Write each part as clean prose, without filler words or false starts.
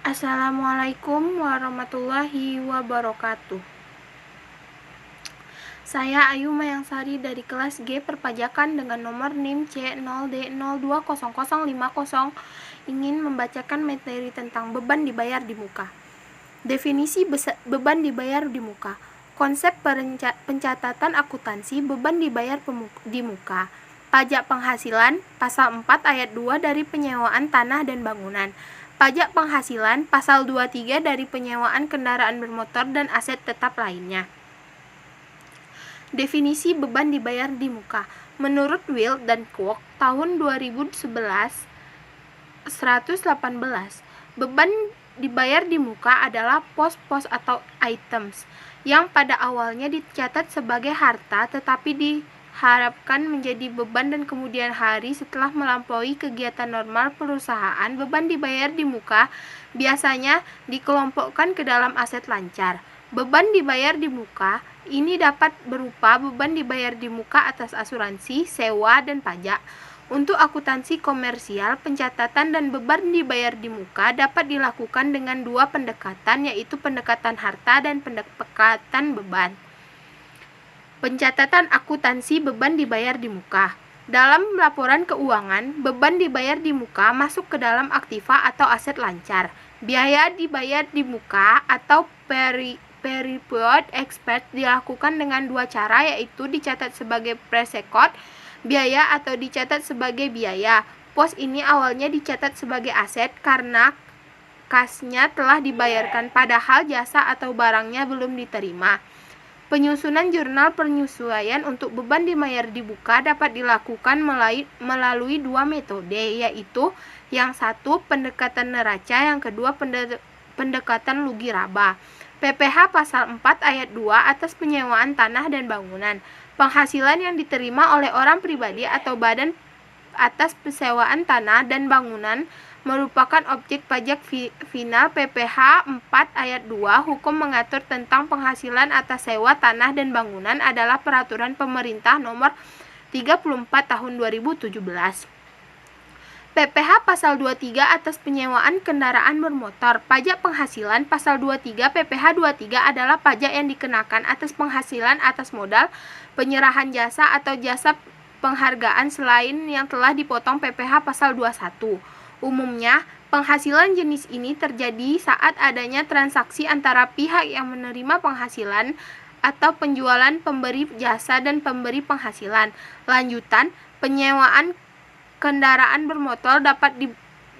Assalamualaikum warahmatullahi wabarakatuh. Saya Ayu Mayangsari dari kelas G Perpajakan dengan nomor NIM C0D020050 ingin membacakan materi tentang beban dibayar di muka. Definisi beban dibayar di muka. Konsep pencatatan akuntansi beban dibayar di muka. Pajak penghasilan pasal 4 ayat 2 dari penyewaan tanah dan bangunan. Pajak penghasilan pasal 23 dari penyewaan kendaraan bermotor dan aset tetap lainnya. Definisi beban dibayar di muka. Menurut Will dan Kwok tahun 2011 118, beban dibayar di muka adalah pos-pos atau items yang pada awalnya dicatat sebagai harta tetapi diharapkan menjadi beban dan kemudian hari setelah melampaui kegiatan normal perusahaan. Beban dibayar di muka biasanya dikelompokkan ke dalam aset lancar. Beban dibayar di muka ini dapat berupa beban dibayar di muka atas asuransi, sewa, dan pajak. Untuk akuntansi komersial, pencatatan dan beban dibayar di muka dapat dilakukan dengan dua pendekatan, yaitu pendekatan harta dan pendekatan beban. Pencatatan akuntansi beban dibayar di muka. Dalam laporan keuangan, beban dibayar di muka masuk ke dalam aktiva atau aset lancar. Biaya dibayar di muka atau period expense dilakukan dengan dua cara, yaitu dicatat sebagai pre-record biaya atau dicatat sebagai biaya. Pos ini awalnya dicatat sebagai aset karena kasnya telah dibayarkan padahal jasa atau barangnya belum diterima. Penyusunan jurnal penyesuaian untuk beban dibayar di muka dapat dilakukan melalui dua metode, yaitu yang satu pendekatan neraca, yang kedua pendekatan lugi raba. PPh pasal 4 ayat 2 atas penyewaan tanah dan bangunan. Penghasilan yang diterima oleh orang pribadi atau badan atas persewaan tanah dan bangunan merupakan objek pajak final. PPh 4 ayat 2 hukum mengatur tentang penghasilan atas sewa tanah dan bangunan adalah peraturan pemerintah nomor 34 tahun 2017. PPh pasal 23 atas penyewaan kendaraan bermotor. Pajak penghasilan pasal 23 PPh 23 adalah pajak yang dikenakan atas penghasilan atas modal penyerahan jasa atau jasa penghargaan selain yang telah dipotong PPh pasal 21. Umumnya, penghasilan jenis ini terjadi saat adanya transaksi antara pihak yang menerima penghasilan atau penjualan pemberi jasa dan pemberi penghasilan. Lanjutan, penyewaan kendaraan bermotor dapat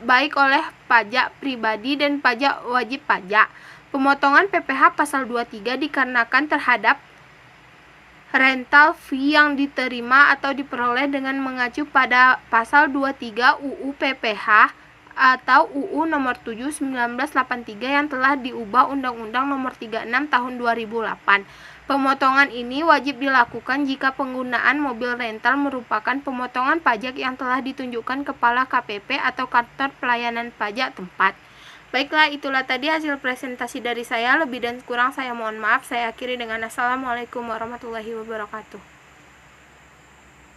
baik oleh pajak pribadi dan pajak wajib pajak. Pemotongan PPh pasal 23 dikarenakan terhadap rental fee yang diterima atau diperoleh dengan mengacu pada pasal 23 UU PPh atau UU nomor 7 1983 yang telah diubah Undang-Undang nomor 36 tahun 2008. Pemotongan ini wajib dilakukan jika penggunaan mobil rental merupakan pemotongan pajak yang telah ditunjukkan kepala KPP atau kantor pelayanan pajak tempat. Baiklah, itulah tadi hasil presentasi dari saya. Lebih dan kurang saya mohon maaf. Saya akhiri dengan Assalamualaikum warahmatullahi wabarakatuh.